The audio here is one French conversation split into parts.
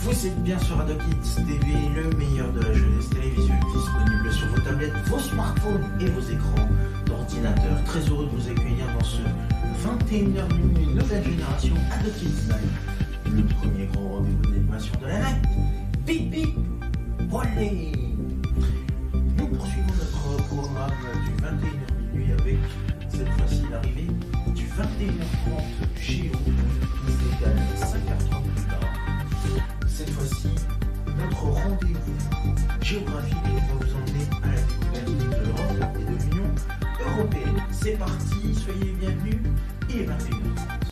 Vous êtes bien sur Ado Kids TV, le meilleur de la jeunesse télévisuelle, disponible sur vos tablettes, vos smartphones et vos écrans d'ordinateur. Très heureux de vous accueillir dans ce 21h minuit, nouvelle génération Ado Kids Night, le premier grand rendez-vous d'animation de la night. Bip bip, olé. Nous poursuivons notre programme du 21h minuit avec cette fois-ci l'arrivée du 21h30 Géo, qui s'égale 5h30 plus tard. Cette fois-ci, notre rendez-vous géographique va vous emmener à la découverte de l'Europe et de l'Union européenne. C'est parti, soyez bienvenus, il est 21h30.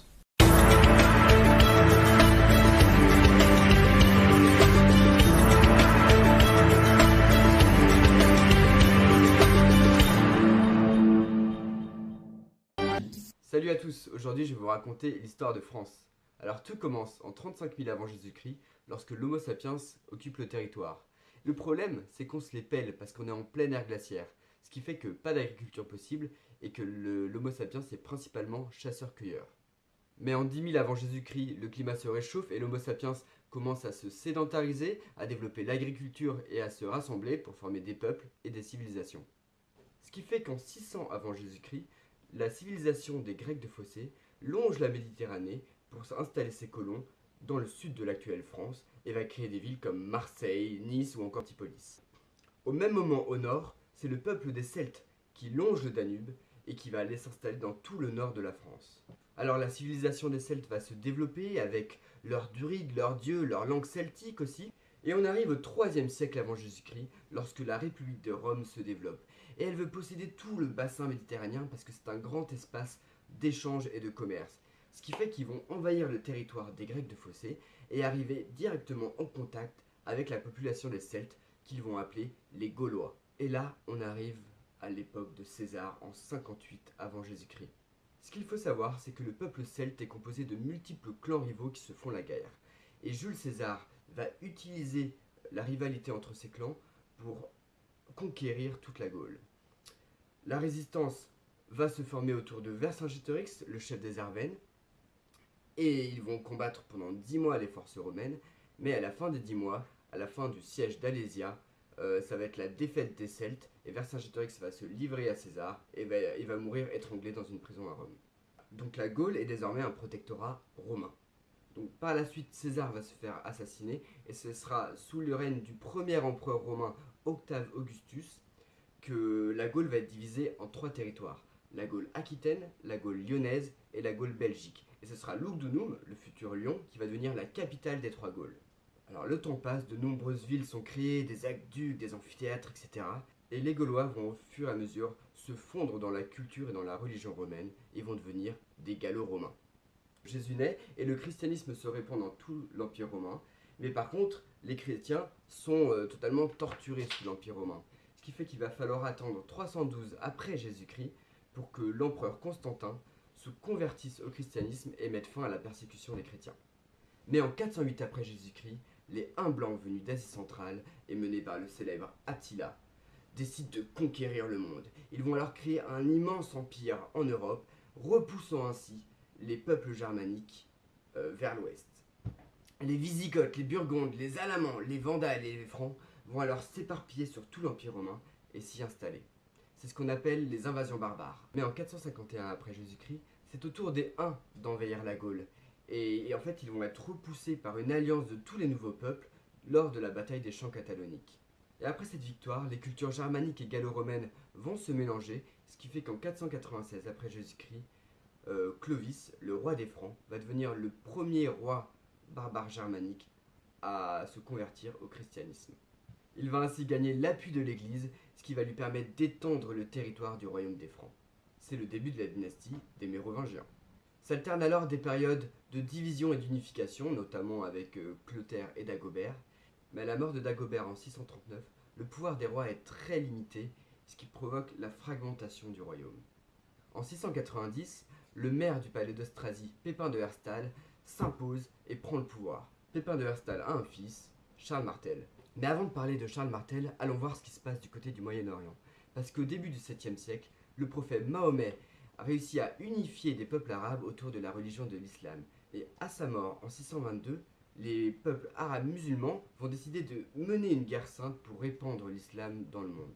Salut à tous, aujourd'hui je vais vous raconter l'histoire de France. Alors tout commence en 35 000 avant Jésus-Christ, lorsque l'Homo sapiens occupe le territoire. Le problème, c'est qu'on se les pèle parce qu'on est en pleine ère glaciaire, ce qui fait que pas d'agriculture possible et que l'Homo sapiens est principalement chasseur-cueilleur. Mais en 10 000 avant Jésus-Christ, le climat se réchauffe et l'Homo sapiens commence à se sédentariser, à développer l'agriculture et à se rassembler pour former des peuples et des civilisations. Ce qui fait qu'en 600 avant Jésus-Christ, la civilisation des Grecs de Phocée longe la Méditerranée pour installer ses colons dans le sud de l'actuelle France et va créer des villes comme Marseille, Nice ou encore Antipolis. Au même moment au nord, c'est le peuple des Celtes qui longe le Danube et qui va aller s'installer dans tout le nord de la France. Alors la civilisation des Celtes va se développer avec leurs druides, leurs dieux, leur langue celtique aussi. Et on arrive au 3e siècle avant Jésus-Christ, lorsque la République de Rome se développe. Et elle veut posséder tout le bassin méditerranéen parce que c'est un grand espace d'échange et de commerce. Ce qui fait qu'ils vont envahir le territoire des Grecs de Phocée et arriver directement en contact avec la population des Celtes qu'ils vont appeler les Gaulois. Et là, on arrive à l'époque de César en 58 avant Jésus-Christ. Ce qu'il faut savoir, c'est que le peuple celte est composé de multiples clans rivaux qui se font la guerre. Et Jules César va utiliser la rivalité entre ces clans pour conquérir toute la Gaule. La résistance va se former autour de Vercingétorix, le chef des Arvennes, et ils vont combattre pendant 10 mois les forces romaines, mais à la fin des 10 mois, à la fin du siège d'Alésia, ça va être la défaite des Celtes, et Vercingétorix va se livrer à César, et il va mourir étranglé dans une prison à Rome. Donc la Gaule est désormais un protectorat romain. Donc par la suite, César va se faire assassiner et ce sera sous le règne du premier empereur romain Octave Augustus que la Gaule va être divisée en 3 territoires. La Gaule aquitaine, la Gaule lyonnaise et la Gaule belgique. Et ce sera Lugdunum, le futur Lyon, qui va devenir la capitale des 3 Gaules. Alors le temps passe, de nombreuses villes sont créées, des aqueducs, des amphithéâtres, etc. Et les Gaulois vont au fur et à mesure se fondre dans la culture et dans la religion romaine et vont devenir des Gallo-romains. Jésus naît et le christianisme se répand dans tout l'Empire romain, mais par contre, les chrétiens sont totalement torturés sous l'Empire romain. Ce qui fait qu'il va falloir attendre 312 après Jésus-Christ pour que l'empereur Constantin se convertisse au christianisme et mette fin à la persécution des chrétiens. Mais en 408 après Jésus-Christ, les Huns blancs venus d'Asie centrale et menés par le célèbre Attila décident de conquérir le monde. Ils vont alors créer un immense empire en Europe, repoussant ainsi les peuples germaniques vers l'ouest. Les Wisigoths, les Burgondes, les Alamans, les Vandales et les Francs vont alors s'éparpiller sur tout l'Empire romain et s'y installer. C'est ce qu'on appelle les invasions barbares. Mais en 451 après Jésus-Christ, c'est au tour des Huns d'envahir la Gaule. Et en fait, ils vont être repoussés par une alliance de tous les nouveaux peuples lors de la bataille des Champs cataloniques. Et après cette victoire, les cultures germaniques et gallo-romaines vont se mélanger, ce qui fait qu'en 496 après Jésus-Christ, Clovis, le roi des Francs, va devenir le premier roi barbare germanique à se convertir au christianisme. Il va ainsi gagner l'appui de l'Église, ce qui va lui permettre d'étendre le territoire du royaume des Francs. C'est le début de la dynastie des Mérovingiens. S'alternent alors des périodes de division et d'unification, notamment avec Clotaire et Dagobert. Mais à la mort de Dagobert en 639, le pouvoir des rois est très limité, ce qui provoque la fragmentation du royaume. En 690, le maire du palais d'Austrasie, Pépin de Herstal, s'impose et prend le pouvoir. Pépin de Herstal a un fils, Charles Martel. Mais avant de parler de Charles Martel, allons voir ce qui se passe du côté du Moyen-Orient. Parce qu'au début du 7e siècle, le prophète Mahomet a réussi à unifier des peuples arabes autour de la religion de l'islam. Et à sa mort en 622, les peuples arabes musulmans vont décider de mener une guerre sainte pour répandre l'islam dans le monde.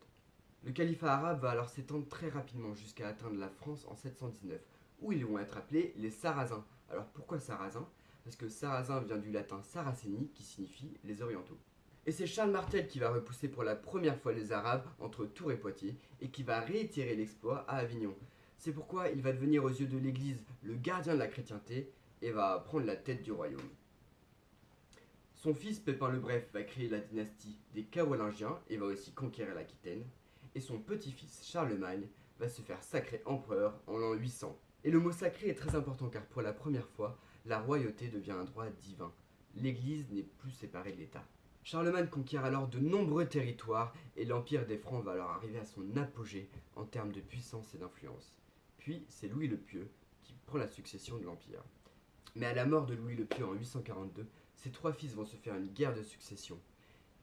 Le califat arabe va alors s'étendre très rapidement jusqu'à atteindre la France en 719, où ils vont être appelés les Sarrasins. Alors pourquoi Sarrasins? Parce que Sarrasin vient du latin Saraceni, qui signifie les orientaux. Et c'est Charles Martel qui va repousser pour la première fois les Arabes entre Tours et Poitiers, et qui va réitérer l'exploit à Avignon. C'est pourquoi il va devenir aux yeux de l'Église le gardien de la chrétienté, et va prendre la tête du royaume. Son fils Pépin le Bref va créer la dynastie des Carolingiens et va aussi conquérir l'Aquitaine, et son petit-fils Charlemagne va se faire sacré empereur en l'an 800. Et le mot sacré est très important car pour la première fois, la royauté devient un droit divin. L'Église n'est plus séparée de l'État. Charlemagne conquiert alors de nombreux territoires et l'empire des Francs va alors arriver à son apogée en termes de puissance et d'influence. Puis c'est Louis le Pieux qui prend la succession de l'empire. Mais à la mort de Louis le Pieux en 842, ses trois fils vont se faire une guerre de succession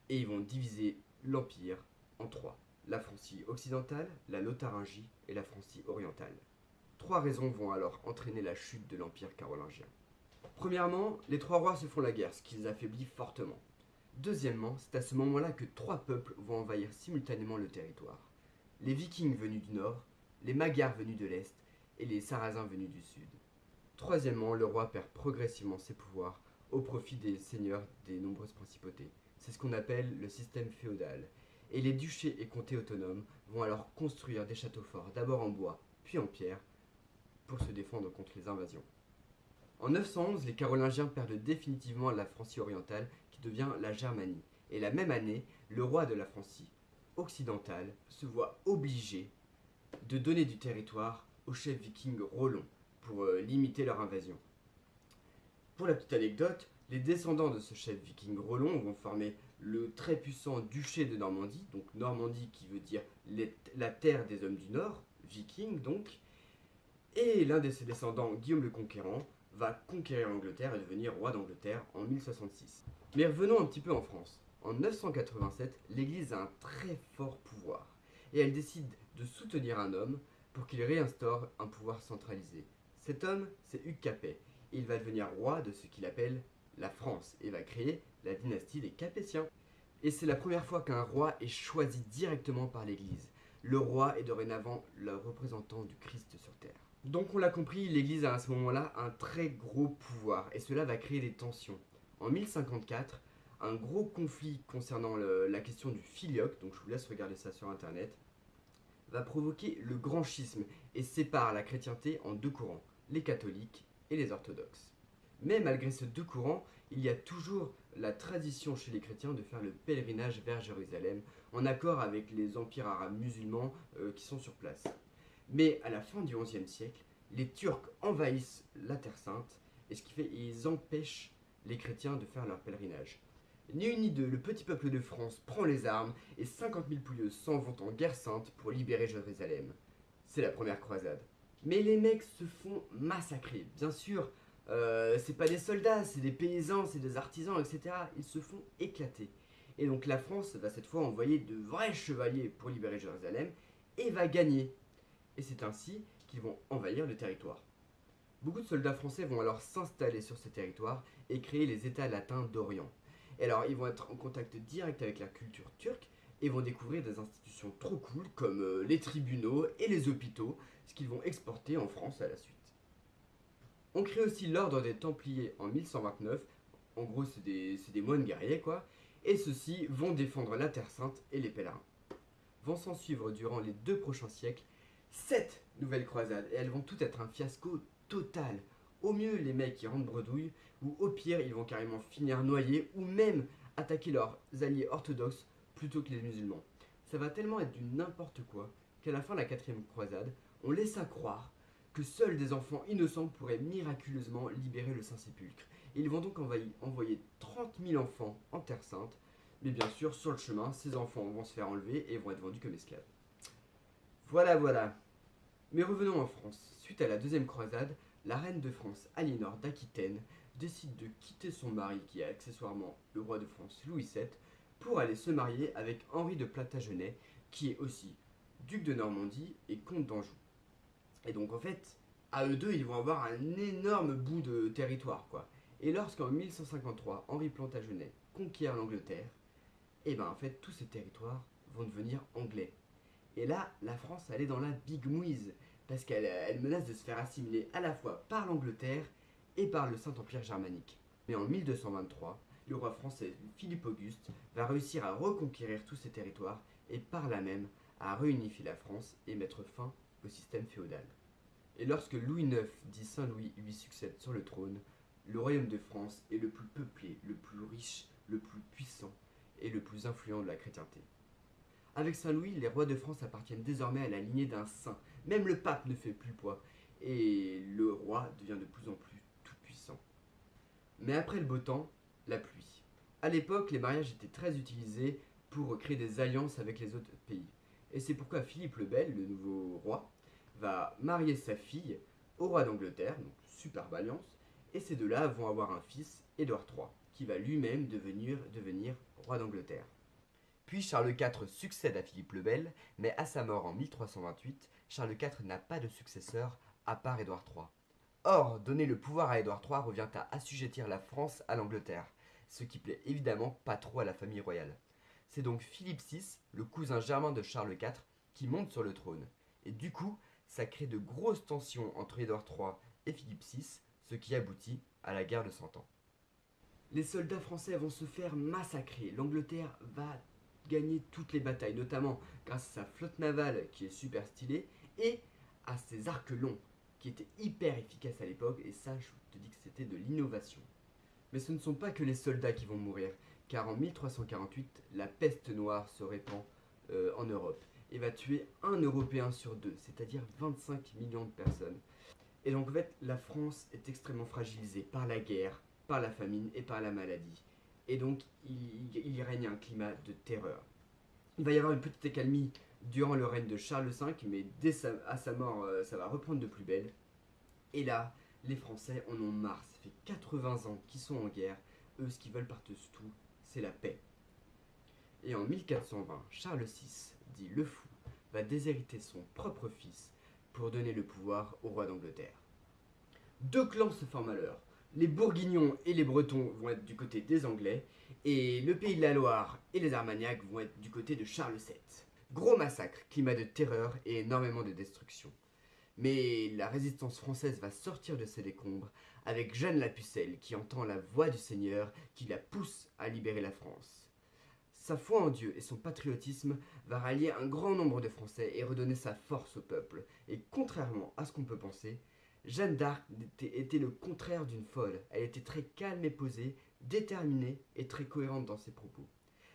et ils vont diviser l'empire en trois. La Francie occidentale, la Lotharingie et la Francie orientale. Trois raisons vont alors entraîner la chute de l'empire carolingien. Premièrement, les trois rois se font la guerre, ce qui les affaiblit fortement. Deuxièmement, c'est à ce moment-là que trois peuples vont envahir simultanément le territoire. Les Vikings venus du nord, les Magyars venus de l'est et les Sarrasins venus du sud. Troisièmement, le roi perd progressivement ses pouvoirs au profit des seigneurs des nombreuses principautés. C'est ce qu'on appelle le système féodal. Et les duchés et comtés autonomes vont alors construire des châteaux forts, d'abord en bois, puis en pierre, pour se défendre contre les invasions. En 911, les Carolingiens perdent définitivement la Francie orientale, qui devient la Germanie. Et la même année, le roi de la Francie occidentale se voit obligé de donner du territoire aux chefs vikings Rollon pour limiter leur invasion. Pour la petite anecdote, les descendants de ce chef viking Rollon vont former le très puissant duché de Normandie, donc Normandie qui veut dire la terre des hommes du Nord, viking donc, et l'un de ses descendants, Guillaume le Conquérant, va conquérir l'Angleterre et devenir roi d'Angleterre en 1066. Mais revenons un petit peu en France. En 987, l'Église a un très fort pouvoir, et elle décide de soutenir un homme pour qu'il réinstaure un pouvoir centralisé. Cet homme, c'est Hugues Capet, et il va devenir roi de ce qu'il appelle la France, et va créer la dynastie des Capétiens. Et c'est la première fois qu'un roi est choisi directement par l'Église. Le roi est dorénavant le représentant du Christ sur terre. Donc on l'a compris, l'Église a à ce moment-là un très gros pouvoir, et cela va créer des tensions. En 1054, un gros conflit concernant la question du filioque, donc je vous laisse regarder ça sur internet, va provoquer le grand schisme et sépare la chrétienté en deux courants, les catholiques et les orthodoxes. Mais malgré ces deux courants, il y a toujours la tradition chez les chrétiens de faire le pèlerinage vers Jérusalem, en accord avec les empires arabes musulmans qui sont sur place. Mais à la fin du XIe siècle, les Turcs envahissent la Terre Sainte, et ce qui fait qu'ils empêchent les chrétiens de faire leur pèlerinage. Ni une ni deux, le petit peuple de France prend les armes, et 50 000 pouilleux s'en vont en guerre sainte pour libérer Jérusalem. C'est la première croisade. Mais les mecs se font massacrer. Bien sûr, c'est pas des soldats, c'est des paysans, c'est des artisans, etc. Ils se font éclater. Et donc la France va cette fois envoyer de vrais chevaliers pour libérer Jérusalem, et va gagner. Et c'est ainsi qu'ils vont envahir le territoire. Beaucoup de soldats français vont alors s'installer sur ce territoire et créer les États latins d'Orient. Et alors ils vont être en contact direct avec la culture turque et vont découvrir des institutions trop cool comme les tribunaux et les hôpitaux, ce qu'ils vont exporter en France à la suite. On crée aussi l'ordre des Templiers en 1129, en gros c'est des moines guerriers quoi, et ceux-ci vont défendre la Terre Sainte et les pèlerins. Vont s'en suivre durant les 2 prochains siècles 7 nouvelles croisades, et elles vont toutes être un fiasco total. Au mieux, les mecs ils rentrent bredouille, ou au pire, ils vont carrément finir noyés, ou même attaquer leurs alliés orthodoxes plutôt que les musulmans. Ça va tellement être du n'importe quoi qu'à la fin de la 4e croisade, on laissa croire que seuls des enfants innocents pourraient miraculeusement libérer le Saint-Sépulcre. Et ils vont donc envoyer 30 000 enfants en Terre Sainte, mais bien sûr, sur le chemin, ces enfants vont se faire enlever et vont être vendus comme esclaves. Voilà. Mais revenons en France. Suite à la 2e croisade, la reine de France, Aliénor d'Aquitaine, décide de quitter son mari, qui est accessoirement le roi de France, Louis VII, pour aller se marier avec Henri de Plantagenet, qui est aussi duc de Normandie et comte d'Anjou. Et donc en fait, à eux deux, ils vont avoir un énorme bout de territoire, quoi. Et lorsqu'en 1153, Henri Plantagenet conquiert l'Angleterre, et ben en fait tous ces territoires vont devenir anglais. Et là, la France, elle est dans la big mouise, parce qu'elle menace de se faire assimiler à la fois par l'Angleterre et par le Saint-Empire germanique. Mais en 1223, le roi français Philippe Auguste va réussir à reconquérir tous ces territoires et par là même à réunifier la France et mettre fin au système féodal. Et lorsque Louis IX dit Saint-Louis lui succède sur le trône, le royaume de France est le plus peuplé, le plus riche, le plus puissant et le plus influent de la chrétienté. Avec Saint-Louis, les rois de France appartiennent désormais à la lignée d'un saint. Même le pape ne fait plus poids et le roi devient de plus en plus tout puissant. Mais après le beau temps, la pluie. À l'époque, les mariages étaient très utilisés pour créer des alliances avec les autres pays. Et c'est pourquoi Philippe le Bel, le nouveau roi, va marier sa fille au roi d'Angleterre, donc superbe alliance, et ces deux-là vont avoir un fils, Édouard III, qui va lui-même devenir roi d'Angleterre. Puis Charles IV succède à Philippe le Bel, mais à sa mort en 1328, Charles IV n'a pas de successeur à part Édouard III. Or, donner le pouvoir à Édouard III revient à assujettir la France à l'Angleterre, ce qui plaît évidemment pas trop à la famille royale. C'est donc Philippe VI, le cousin germain de Charles IV, qui monte sur le trône. Et du coup, ça crée de grosses tensions entre Édouard III et Philippe VI, ce qui aboutit à la guerre de 100 ans. Les soldats français vont se faire massacrer. L'Angleterre va gagner toutes les batailles, notamment grâce à sa flotte navale qui est super stylée et à ses arcs longs qui étaient hyper efficaces à l'époque, et ça je te dis que c'était de l'innovation. Mais ce ne sont pas que les soldats qui vont mourir, car en 1348, la peste noire se répand en Europe et va tuer un Européen sur deux, c'est-à-dire 25 millions de personnes. Et donc en fait, la France est extrêmement fragilisée par la guerre, par la famine et par la maladie. Et donc, il y règne un climat de terreur. Il va y avoir une petite accalmie durant le règne de Charles V, mais à sa mort, ça va reprendre de plus belle. Et là, les Français en ont marre. Ça fait 80 ans qu'ils sont en guerre. Eux, ce qu'ils veulent par-dessus tout, c'est la paix. Et en 1420, Charles VI, dit le fou, va déshériter son propre fils pour donner le pouvoir au roi d'Angleterre. Deux clans se forment alors. Les Bourguignons et les Bretons vont être du côté des Anglais, et le Pays de la Loire et les Armagnacs vont être du côté de Charles VII. Gros massacre, climat de terreur et énormément de destruction. Mais la résistance française va sortir de ses décombres avec Jeanne la Pucelle qui entend la voix du Seigneur qui la pousse à libérer la France. Sa foi en Dieu et son patriotisme va rallier un grand nombre de Français et redonner sa force au peuple. Et contrairement à ce qu'on peut penser, Jeanne d'Arc était le contraire d'une folle. Elle était très calme et posée, déterminée et très cohérente dans ses propos.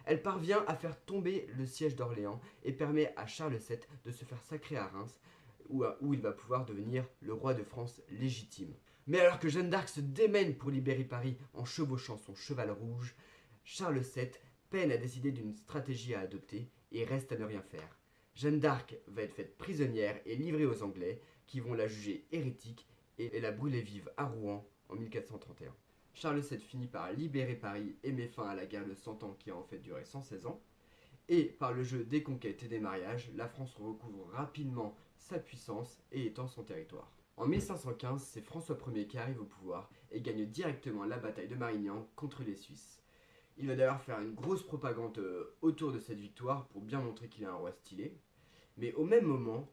Elle parvient à faire tomber le siège d'Orléans et permet à Charles VII de se faire sacrer à Reims, où il va pouvoir devenir le roi de France légitime. Mais alors que Jeanne d'Arc se démène pour libérer Paris en chevauchant son cheval rouge, Charles VII peine à décider d'une stratégie à adopter et reste à ne rien faire. Jeanne d'Arc va être faite prisonnière et livrée aux Anglais, qui vont la juger hérétique et la brûler vive à Rouen en 1431. Charles VII finit par libérer Paris et met fin à la guerre de 100 ans qui a en fait duré 116 ans. Et par le jeu des conquêtes et des mariages, la France recouvre rapidement sa puissance et étend son territoire. En 1515, c'est François Ier qui arrive au pouvoir et gagne directement la bataille de Marignan contre les Suisses. Il va d'ailleurs faire une grosse propagande autour de cette victoire pour bien montrer qu'il est un roi stylé. Mais au même moment,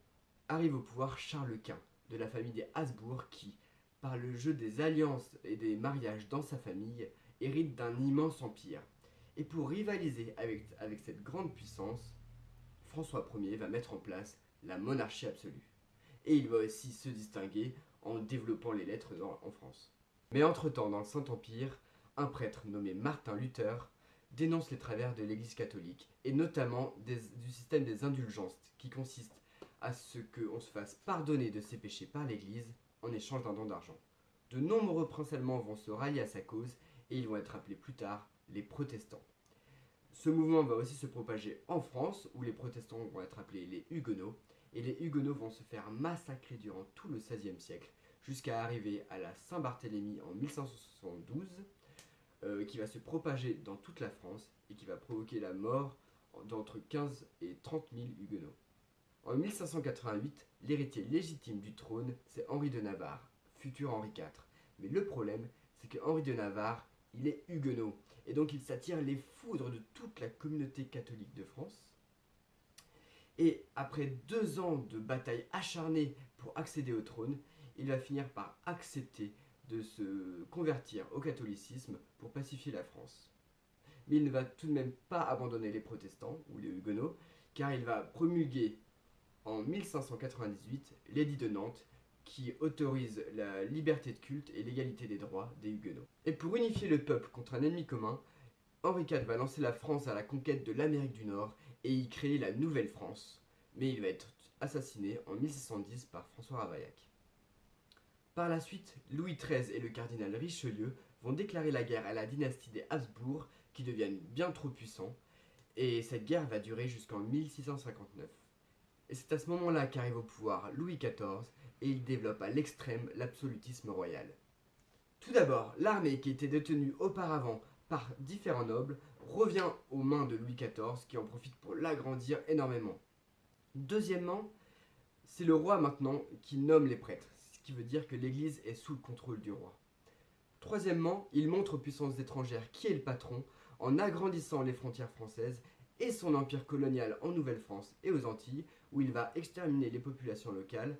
arrive au pouvoir Charles Quint, de la famille des Habsbourg, qui, par le jeu des alliances et des mariages dans sa famille, hérite d'un immense empire. Et pour rivaliser avec cette grande puissance, François Ier va mettre en place la monarchie absolue. Et il va aussi se distinguer en développant les lettres en France. Mais entre-temps, dans le Saint-Empire, un prêtre nommé Martin Luther dénonce les travers de l'Église catholique, et notamment du système des indulgences, qui consiste à ce qu'on se fasse pardonner de ses péchés par l'Église en échange d'un don d'argent. De nombreux princes allemands vont se rallier à sa cause et ils vont être appelés plus tard les protestants. Ce mouvement va aussi se propager en France où les protestants vont être appelés les huguenots et les huguenots vont se faire massacrer durant tout le XVIe siècle jusqu'à arriver à la Saint-Barthélemy en 1572 qui va se propager dans toute la France et qui va provoquer la mort d'entre 15 et 30 000 huguenots. En 1588, l'héritier légitime du trône, c'est Henri de Navarre, futur Henri IV. Mais le problème, c'est que Henri de Navarre, il est huguenot, et donc il s'attire les foudres de toute la communauté catholique de France. Et après 2 ans de bataille acharnée pour accéder au trône, il va finir par accepter de se convertir au catholicisme pour pacifier la France. Mais il ne va tout de même pas abandonner les protestants ou les huguenots, car il va promulguer en 1598 l'édit de Nantes qui autorise la liberté de culte et l'égalité des droits des huguenots. Et pour unifier le peuple contre un ennemi commun, Henri IV va lancer la France à la conquête de l'Amérique du Nord et y créer la Nouvelle France, mais il va être assassiné en 1610 par François Ravaillac. Par la suite, Louis XIII et le cardinal Richelieu vont déclarer la guerre à la dynastie des Habsbourg, qui deviennent bien trop puissants, et cette guerre va durer jusqu'en 1659. Et c'est à ce moment-là qu'arrive au pouvoir Louis XIV, et il développe à l'extrême l'absolutisme royal. Tout d'abord, l'armée qui était détenue auparavant par différents nobles revient aux mains de Louis XIV, qui en profite pour l'agrandir énormément. Deuxièmement, c'est le roi maintenant qui nomme les prêtres, ce qui veut dire que l'Église est sous le contrôle du roi. Troisièmement, il montre aux puissances étrangères qui est le patron en agrandissant les frontières françaises et son empire colonial en Nouvelle-France et aux Antilles, où il va exterminer les populations locales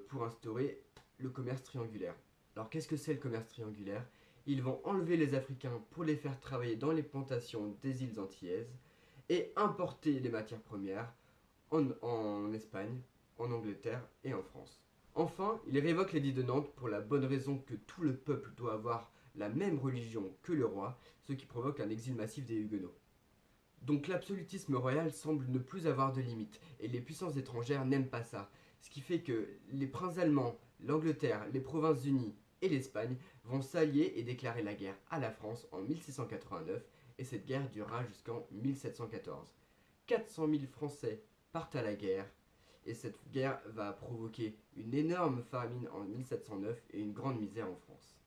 pour instaurer le commerce triangulaire. Alors qu'est-ce que c'est le commerce triangulaire? Ils vont enlever les Africains pour les faire travailler dans les plantations des îles antillaises et importer les matières premières en Espagne, en Angleterre et en France. Enfin, il révoque l'édit de Nantes pour la bonne raison que tout le peuple doit avoir la même religion que le roi, ce qui provoque un exil massif des Huguenots. Donc l'absolutisme royal semble ne plus avoir de limite, et les puissances étrangères n'aiment pas ça, ce qui fait que les princes allemands, l'Angleterre, les Provinces-Unies et l'Espagne vont s'allier et déclarer la guerre à la France en 1689, et cette guerre durera jusqu'en 1714. 400 000 Français partent à la guerre, et cette guerre va provoquer une énorme famine en 1709 et une grande misère en France.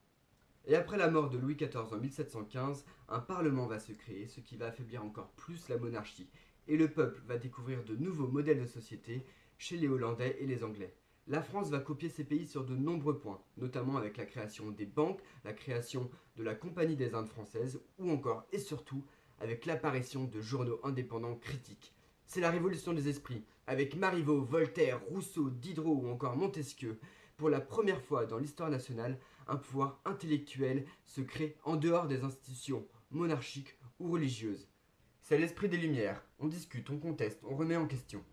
Et après la mort de Louis XIV en 1715, un parlement va se créer, ce qui va affaiblir encore plus la monarchie, et le peuple va découvrir de nouveaux modèles de société chez les Hollandais et les Anglais. La France va copier ces pays sur de nombreux points, notamment avec la création des banques, la création de la Compagnie des Indes françaises, ou encore et surtout avec l'apparition de journaux indépendants critiques. C'est la révolution des esprits, avec Marivaux, Voltaire, Rousseau, Diderot ou encore Montesquieu. Pour la première fois dans l'histoire nationale, un pouvoir intellectuel se crée en dehors des institutions monarchiques ou religieuses. C'est l'esprit des Lumières, on discute, on conteste, on remet en question.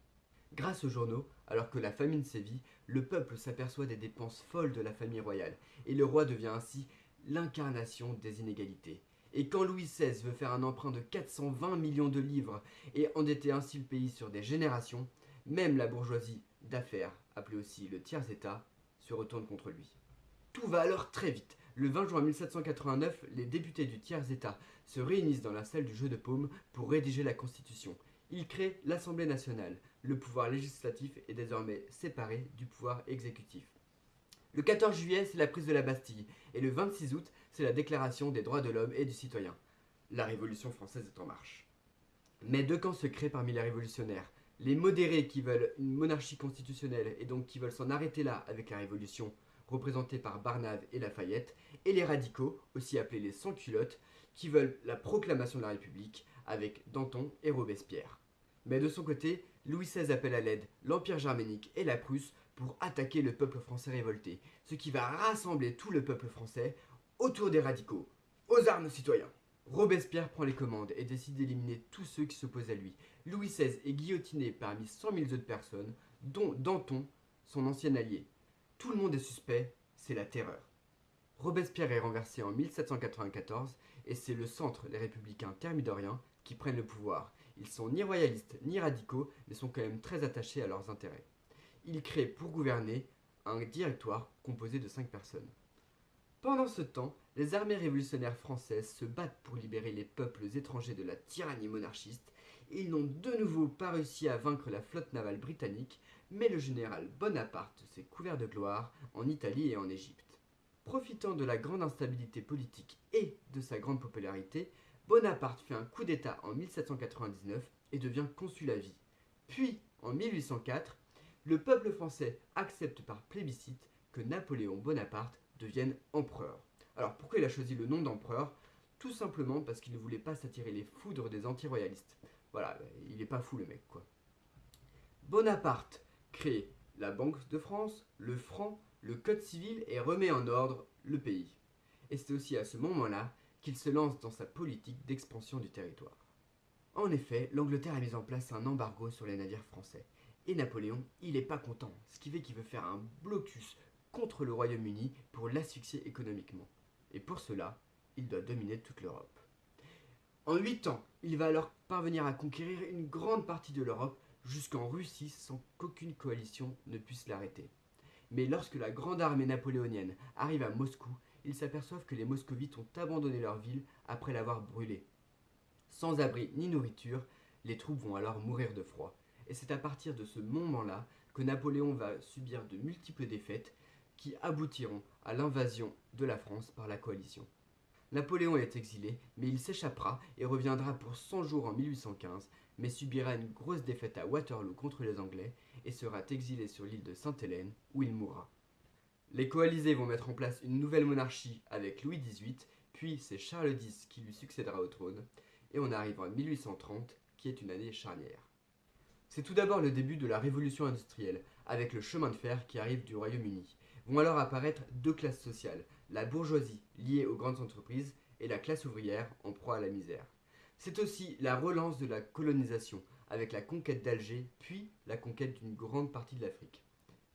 Grâce aux journaux, alors que la famine sévit, le peuple s'aperçoit des dépenses folles de la famille royale, et le roi devient ainsi l'incarnation des inégalités. Et quand Louis XVI veut faire un emprunt de 420 millions de livres et endetter ainsi le pays sur des générations, même la bourgeoisie d'affaires, appelée aussi le tiers-état, se retourne contre lui. Tout va alors très vite. Le 20 juin 1789, les députés du tiers-état se réunissent dans la salle du Jeu de Paume pour rédiger la Constitution. Ils créent l'Assemblée nationale. Le pouvoir législatif est désormais séparé du pouvoir exécutif. Le 14 juillet, c'est la prise de la Bastille, et le 26 août, c'est la déclaration des droits de l'homme et du citoyen. La Révolution française est en marche. Mais deux camps se créent parmi les révolutionnaires. Les modérés qui veulent une monarchie constitutionnelle et donc qui veulent s'en arrêter là avec la Révolution, représentés par Barnave et Lafayette, et les radicaux, aussi appelés les sans-culottes, qui veulent la proclamation de la République avec Danton et Robespierre. Mais de son côté, Louis XVI appelle à l'aide l'Empire germanique et la Prusse pour attaquer le peuple français révolté, ce qui va rassembler tout le peuple français autour des radicaux. Aux armes, citoyens! Robespierre prend les commandes et décide d'éliminer tous ceux qui s'opposent à lui. Louis XVI est guillotiné parmi 100 000 autres personnes, dont Danton, son ancien allié. Tout le monde est suspect, c'est la terreur. Robespierre est renversé en 1794 et c'est le centre, les républicains thermidoriens, qui prennent le pouvoir. Ils sont ni royalistes ni radicaux, mais sont quand même très attachés à leurs intérêts. Ils créent pour gouverner un directoire composé de 5 personnes. Pendant ce temps, les armées révolutionnaires françaises se battent pour libérer les peuples étrangers de la tyrannie monarchiste et ils n'ont de nouveau pas réussi à vaincre la flotte navale britannique, mais le général Bonaparte s'est couvert de gloire en Italie et en Égypte. Profitant de la grande instabilité politique et de sa grande popularité, Bonaparte fait un coup d'État en 1799 et devient consul à vie. Puis, en 1804, le peuple français accepte par plébiscite que Napoléon Bonaparte devienne empereur. Alors pourquoi il a choisi le nom d'empereur? Tout simplement parce qu'il ne voulait pas s'attirer les foudres des anti-royalistes. Voilà, il est pas fou le mec quoi. Bonaparte crée la Banque de France, le franc, le code civil et remet en ordre le pays. Et c'est aussi à ce moment-là qu'il se lance dans sa politique d'expansion du territoire. En effet, l'Angleterre a mis en place un embargo sur les navires français. Et Napoléon, il n'est pas content, ce qui fait qu'il veut faire un blocus contre le Royaume-Uni pour l'asphyxier économiquement. Et pour cela, il doit dominer toute l'Europe. En 8 ans, il va alors parvenir à conquérir une grande partie de l'Europe jusqu'en Russie sans qu'aucune coalition ne puisse l'arrêter. Mais lorsque la grande armée napoléonienne arrive à Moscou, ils s'aperçoivent que les moscovites ont abandonné leur ville après l'avoir brûlée. Sans abri ni nourriture, les troupes vont alors mourir de froid. Et c'est à partir de ce moment-là que Napoléon va subir de multiples défaites qui aboutiront à l'invasion de la France par la coalition. Napoléon est exilé, mais il s'échappera et reviendra pour 100 jours en 1815, mais subira une grosse défaite à Waterloo contre les Anglais et sera exilé sur l'île de Sainte-Hélène où il mourra. Les coalisés vont mettre en place une nouvelle monarchie avec Louis XVIII, puis c'est Charles X qui lui succédera au trône, et on arrive en 1830 qui est une année charnière. C'est tout d'abord le début de la révolution industrielle, avec le chemin de fer qui arrive du Royaume-Uni. Vont alors apparaître deux classes sociales, la bourgeoisie liée aux grandes entreprises et la classe ouvrière en proie à la misère. C'est aussi la relance de la colonisation, avec la conquête d'Alger, puis la conquête d'une grande partie de l'Afrique.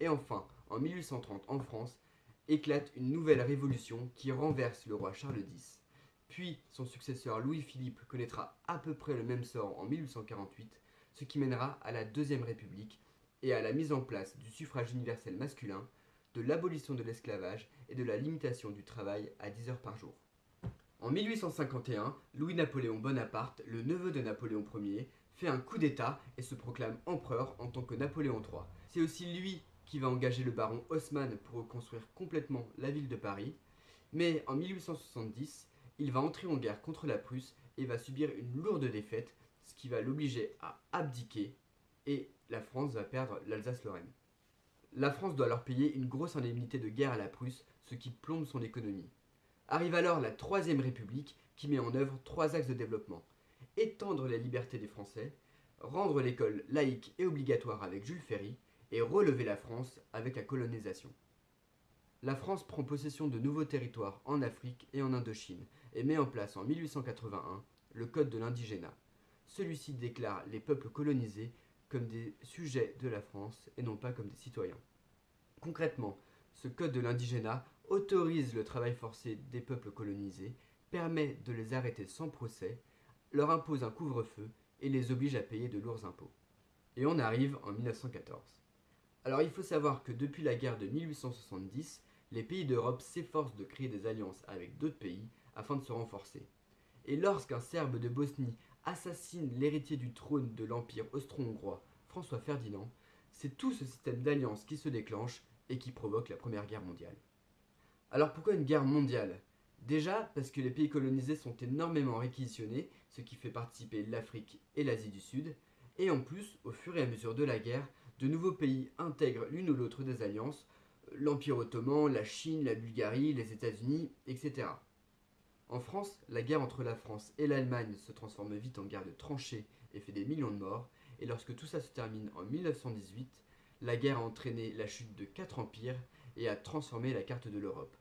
Et enfin, en 1830 en France, éclate une nouvelle révolution qui renverse le roi Charles X. Puis son successeur Louis-Philippe connaîtra à peu près le même sort en 1848, ce qui mènera à la Deuxième République et à la mise en place du suffrage universel masculin, de l'abolition de l'esclavage et de la limitation du travail à 10 heures par jour. En 1851, Louis-Napoléon Bonaparte, le neveu de Napoléon Ier, fait un coup d'État et se proclame empereur en tant que Napoléon III. C'est aussi lui qui va engager le baron Haussmann pour reconstruire complètement la ville de Paris, mais en 1870, il va entrer en guerre contre la Prusse et va subir une lourde défaite, ce qui va l'obliger à abdiquer et la France va perdre l'Alsace-Lorraine. La France doit alors payer une grosse indemnité de guerre à la Prusse, ce qui plombe son économie. Arrive alors la Troisième République qui met en œuvre 3 axes de développement. Étendre les libertés des Français, rendre l'école laïque et obligatoire avec Jules Ferry et relever la France avec la colonisation. La France prend possession de nouveaux territoires en Afrique et en Indochine et met en place en 1881 le Code de l'indigénat. Celui-ci déclare les peuples colonisés comme des sujets de la France et non pas comme des citoyens. Concrètement, ce Code de l'indigénat autorise le travail forcé des peuples colonisés, permet de les arrêter sans procès, leur impose un couvre-feu et les oblige à payer de lourds impôts. Et on arrive en 1914. Alors il faut savoir que depuis la guerre de 1870, les pays d'Europe s'efforcent de créer des alliances avec d'autres pays afin de se renforcer. Et lorsqu'un Serbe de Bosnie assassine l'héritier du trône de l'Empire austro-hongrois, François Ferdinand, c'est tout ce système d'alliance qui se déclenche et qui provoque la Première Guerre mondiale. Alors pourquoi une guerre mondiale? Déjà parce que les pays colonisés sont énormément réquisitionnés, ce qui fait participer l'Afrique et l'Asie du Sud, et en plus, au fur et à mesure de la guerre, de nouveaux pays intègrent l'une ou l'autre des alliances, l'Empire ottoman, la Chine, la Bulgarie, les États-Unis, etc. En France, la guerre entre la France et l'Allemagne se transforme vite en guerre de tranchées et fait des millions de morts, et lorsque tout ça se termine en 1918, la guerre a entraîné la chute de 4 empires et a transformé la carte de l'Europe.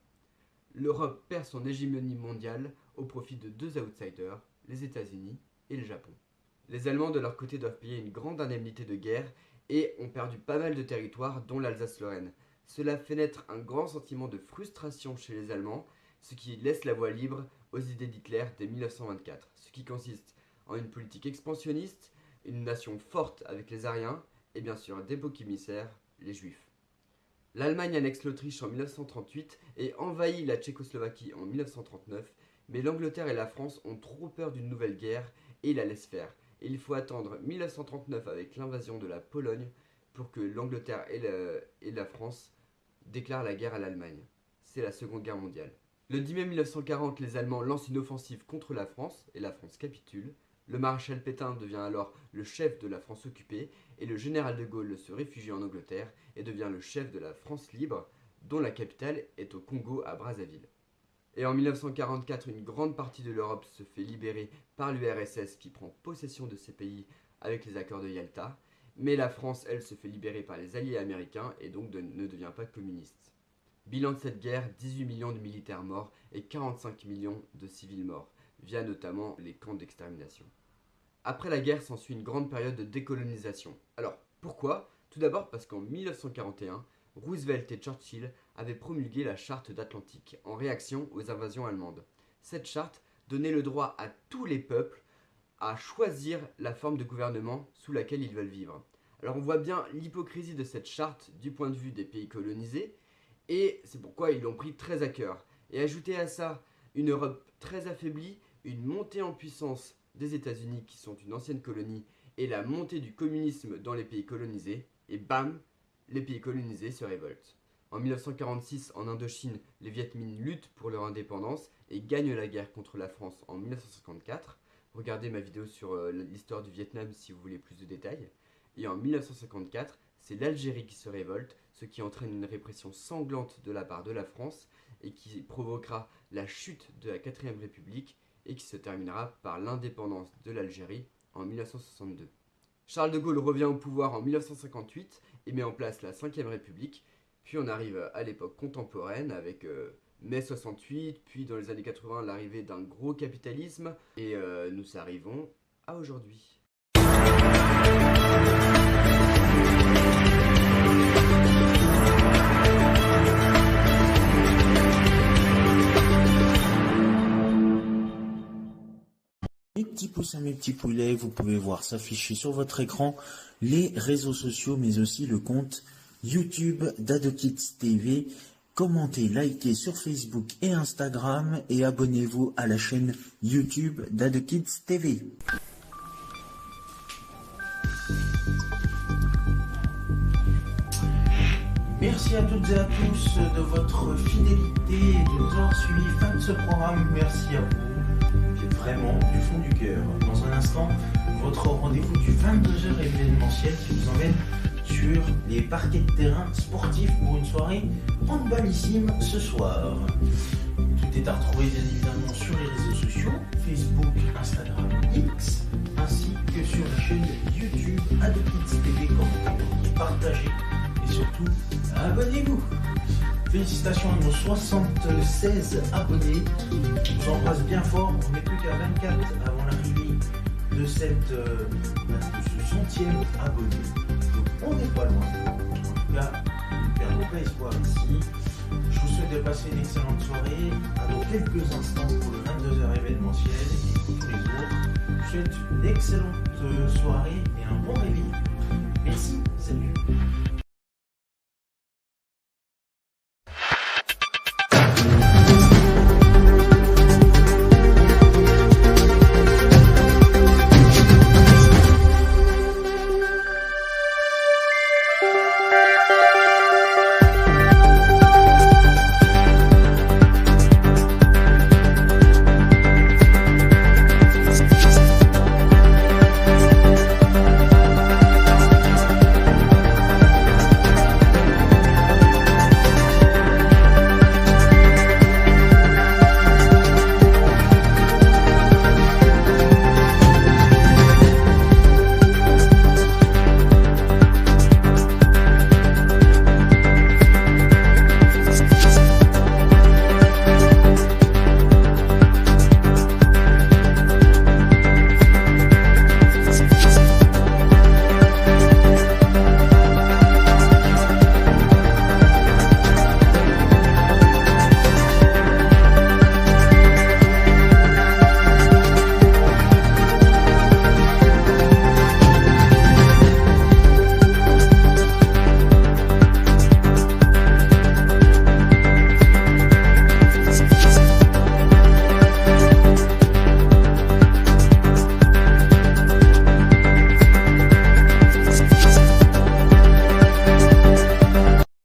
L'Europe perd son hégémonie mondiale au profit de 2 outsiders, les États-Unis et le Japon. Les Allemands de leur côté doivent payer une grande indemnité de guerre et ont perdu pas mal de territoires dont l'Alsace-Lorraine. Cela fait naître un grand sentiment de frustration chez les Allemands, ce qui laisse la voie libre aux idées d'Hitler dès 1924, ce qui consiste en une politique expansionniste, une nation forte avec les Aryens et bien sûr des boucs émissaires, les Juifs. L'Allemagne annexe l'Autriche en 1938 et envahit la Tchécoslovaquie en 1939, mais l'Angleterre et la France ont trop peur d'une nouvelle guerre et la laissent faire. Et il faut attendre 1939 avec l'invasion de la Pologne pour que l'Angleterre et la France déclarent la guerre à l'Allemagne. C'est la Seconde Guerre mondiale. Le 10 mai 1940, les Allemands lancent une offensive contre la France et la France capitule. Le maréchal Pétain devient alors le chef de la France occupée et le général de Gaulle se réfugie en Angleterre et devient le chef de la France libre, dont la capitale est au Congo à Brazzaville. Et en 1944, une grande partie de l'Europe se fait libérer par l'URSS qui prend possession de ces pays avec les accords de Yalta. Mais la France, elle, se fait libérer par les alliés américains et donc ne devient pas communiste. Bilan de cette guerre, 18 millions de militaires morts et 45 millions de civils morts, via notamment les camps d'extermination. Après la guerre s'ensuit une grande période de décolonisation. Alors, pourquoi ? Tout d'abord parce qu'en 1941, Roosevelt et Churchill avaient promulgué la charte d'Atlantique en réaction aux invasions allemandes. Cette charte donnait le droit à tous les peuples à choisir la forme de gouvernement sous laquelle ils veulent vivre. Alors on voit bien l'hypocrisie de cette charte du point de vue des pays colonisés, et c'est pourquoi ils l'ont pris très à cœur. Et ajouter à ça une Europe très affaiblie, une montée en puissance des États-Unis qui sont une ancienne colonie, et la montée du communisme dans les pays colonisés, et bam, les pays colonisés se révoltent. En 1946, en Indochine, les Viet Minh luttent pour leur indépendance et gagnent la guerre contre la France en 1954. Regardez ma vidéo sur l'histoire du Vietnam si vous voulez plus de détails. Et en 1954, c'est l'Algérie qui se révolte, ce qui entraîne une répression sanglante de la part de la France et qui provoquera la chute de la 4ème République et qui se terminera par l'indépendance de l'Algérie en 1962. Charles de Gaulle revient au pouvoir en 1958 et met en place la 5ème République, puis on arrive à l'époque contemporaine avec mai 68, puis dans les années 80 l'arrivée d'un gros capitalisme, et nous arrivons à aujourd'hui. Mes petits pouces à mes petits poulets, vous pouvez voir s'afficher sur votre écran les réseaux sociaux, mais aussi le compte YouTube d'AdoKids TV. Commentez, likez sur Facebook et Instagram et abonnez-vous à la chaîne YouTube d'AdoKids TV. Merci à toutes et à tous de votre fidélité et de nous avoir suivis. Fin de ce programme, merci à vous, vraiment du fond du cœur. Dans un instant, votre rendez-vous du 22h événementiel qui vous emmène sur les parquets de terrain sportifs pour une soirée handballissime ce soir. Tout est à retrouver bien évidemment sur les réseaux sociaux, Facebook, Instagram, X, ainsi que sur la chaîne YouTube AdoKids TV. Commentez, partagez et surtout abonnez-vous. Félicitations à nos 76 abonnés. Je vous embrasse bien fort. On n'est plus qu'à 24 avant l'arrivée de ce 100e abonné. Donc on n'est pas loin. En tout cas, on ne perd pas espoir ici. Je vous souhaite de passer une excellente soirée. À dans quelques instants pour le 22h événementiel et pour tous les autres. Je vous souhaite une excellente soirée et un bon réveil. Merci. Salut.